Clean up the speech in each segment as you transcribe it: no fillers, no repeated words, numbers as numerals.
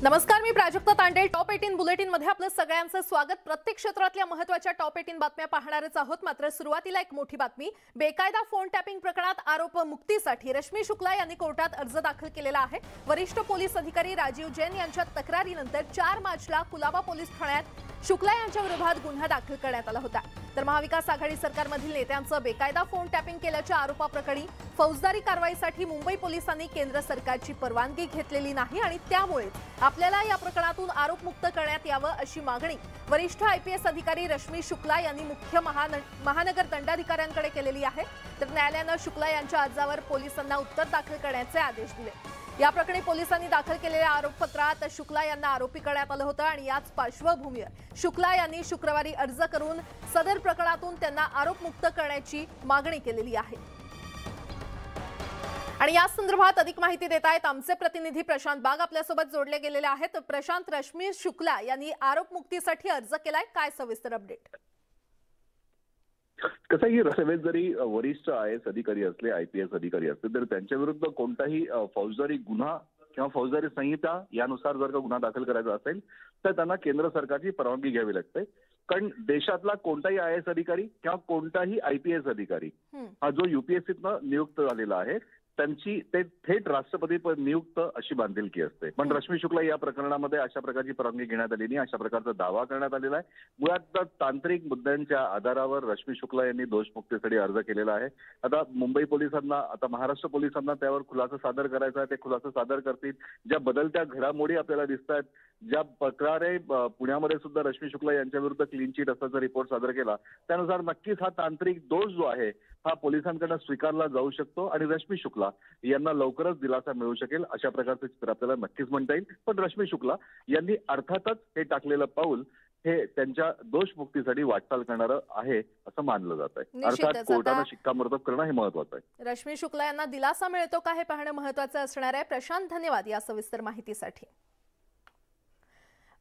नमस्कार, मी Prajakta Tandel. Top 18 bulletin मध्ये आपलं सगळ्यांचं स्वागत. प्रत्येक क्षेत्रातल्या महत्त्वाच्या टॉप 18 बातम्या पाहणारच आहोत. मात्र सुरुवातीला एक मोठी बातमी. बेकायदा फोन टॅपिंग प्रकरणात आरोप मुक्तीसाठी रश्मी शुक्ला यांनी कोर्टात अर्ज दाखल केलेला आहे. वरिष्ठ पोलीस अधिकारी राजीव जैन यांच्या तक्रारीनंतर 4 मार्चला कुलाबा पोलीस ठाण्यात शुक्ला यांच्या विरोधात गुन्हा दाखल करण्यात आला होता. तर महाविकास आघाडी सरकारमधील नेत्यांचं बेकायदा फोन टॅपिंग केल्याच्या आरोपाप्रकरणी फौजदारी कारवाईसाठी मुंबई पोलिसांनी केंद्र सरकारची परवानगी घेतलेली नाही आणि त्यामुळे आपल्याला या प्रकरणातून आरोपमुक्त करण्यात यावं अशी मागणी वरिष्ठ आयपीएस अधिकारी रश्मी शुक्ला यांनी मुख्य महानगर दंडाधिकाऱ्यांकडे केलेली आहे. तर न्यायालयानं शुक्ला यांच्या अर्जावर पोलिसांना उत्तर दाखल करण्याचे आदेश दिले. या प्रकरणी पोलिसांनी दाखल केलेल्या आरोपपत्रात शुक्ला यांना आरोपी करण्यात आलं होतं आणि याच पार्श्वभूमीवर शुक्ला यांनी शुक्रवारी अर्ज करून सदर प्रकरणातून त्यांना आरोपमुक्त करण्याची मागणी केलेली आहे. आणि या संदर्भात अधिक माहिती देत आहेत आमचे प्रतिनिधी प्रशांत बाग आपल्यासोबत जोडले गेलेले आहेत. प्रशांत, रश्मी शुक्ला यांनी आरोपमुक्तीसाठी अर्ज केलाय, काय सविस्तर अपडेट? कसं की रसेवेत जरी वरिष्ठ आयएएस अधिकारी असले, आयपीएस अधिकारी असले, तर त्यांच्या विरुद्ध कोणताही फौजदारी गुन्हा किंवा फौजदारी संहिता यानुसार जर का गुन्हा दाखल करायचा असेल तर त्यांना केंद्र सरकारची परवानगी घ्यावी लागते. कारण देशातला कोणताही आयएएस अधिकारी किंवा कोणताही आयपीएस अधिकारी हा जो युपीएससीतनं नियुक्त झालेला आहे त्यांची ते थेट राष्ट्रपती नियुक्त अशी बांधिलकी असते. पण रश्मी शुक्ला या प्रकरणामध्ये अशा प्रकारची परवानगी घेण्यात आली नाही, अशा प्रकारचा दावा करण्यात आलेला आहे. मुळात तांत्रिक मुद्द्यांच्या आधारावर रश्मी शुक्ला यांनी दोषमुक्तीसाठी अर्ज केलेला आहे. आता मुंबई पोलिसांना, आता महाराष्ट्र पोलिसांना त्यावर खुलासा सादर करायचा आहे, ते खुलासा सादर करतील. ज्या बदलत्या घडामोडी आपल्याला दिसत आहेत, ज्या प्रकारे पुण्यामध्ये सुद्धा रश्मी शुक्ला यांच्या विरुद्ध क्लीन चिट असाचा रिपोर्ट सादर केला, त्यानुसार नक्कीच हा तांत्रिक दोष जो आहे हा पोलिसांकडे स्वीकारला जाऊ शकतो आणि रश्मी शुक्ला यांना लवकरच दिलासा मिळू शकेल अशा प्रकारचं चित्र आपल्याला नक्कीच म्हणता येईल. पण रश्मी शुक्ला यांनी अर्थातच हे टाकलेलं पाऊल हे त्यांच्या दोषमुक्तीसाठी वाटचाल करणारं आहे असं मानलं जात आहे. अर्थात कोर्टानं शिक्कामोर्तब करणं हे महत्वाचं आहे. रश्मी शुक्ला यांना दिलासा मिळतो का हे पाहणं महत्वाचं असणार आहे. प्रशांत, धन्यवाद या सविस्तर माहितीसाठी.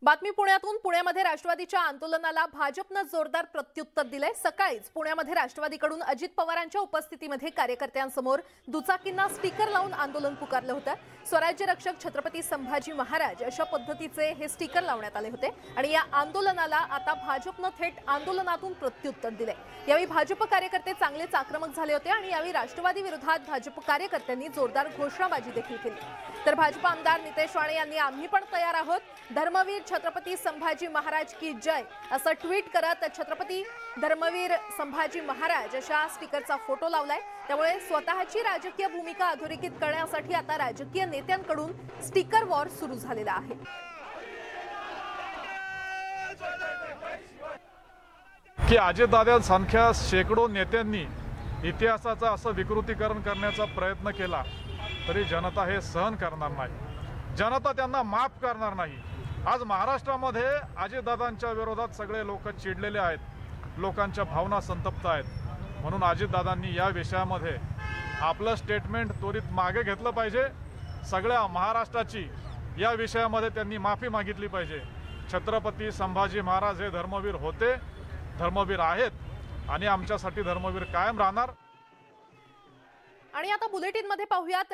बातमी पुण्यातून. पुण्यामध्ये राष्ट्रवादीच्या आंदोलनाला भाजपनं जोरदार प्रत्युत्तर दिलंय. सकाळीच पुण्यामध्ये राष्ट्रवादीकडून अजित पवारांच्या उपस्थितीमध्ये कार्यकर्त्यांसमोर दुचाकींना स्टिकर लावून आंदोलन पुकारलं होतं. स्वराज्य रक्षक छत्रपती संभाजी महाराज अशा पद्धतीचे हे स्टिकर लावण्यात आले होते आणि या आंदोलनाला आता भाजपनं थेट आंदोलनातून प्रत्युत्तर दिलंय. यावेळी भाजप कार्यकर्ते चांगलेच आक्रमक झाले होते आणि यावेळी राष्ट्रवादी विरोधात भाजप कार्यकर्त्यांनी जोरदार घोषणाबाजी देखील केली. तर भाजप आमदार नितेश राणे यांनी आम्ही पण तयार आहोत, धर्मवीर छत्रपती संभाजी महाराज की जय असं ट्विट करत छत्रपती धर्मवीर संभाजी महाराज अशा स्टिकरचा फोटो लावलाय. त्यामुळे स्वतःची राजकीय भूमिका अधोरेखित करण्यासाठी आता राजकीय नेत्यांकडून स्टिकर वॉर सुरू झालेला आहे. की अजितदादांसारख्या शेकडो नेत्यांनी इतिहासाचा असं विकृतीकरण करण्याचा प्रयत्न केला तरी जनता हे सहन करणार नाही, जनता त्यांना माफ करणार नाही. आज महाराष्ट्रामध्ये अजितदादांच्या विरोधात सगळे लोक चिडलेले आहेत, लोकांच्या भावना संतप्त आहेत. म्हणून अजितदादांनी या विषयामध्ये आपलं स्टेटमेंट त्वरित मागे घेतलं पाहिजे. सगळ्या महाराष्ट्राची या विषयामध्ये त्यांनी माफी मागितली पाहिजे. छत्रपती संभाजी महाराज हे धर्मवीर होते, धर्मवीर आहेत आणि आमच्यासाठी धर्मवीर कायम राहणार. आणि आता बुलेटिन मध्ये पाहूयात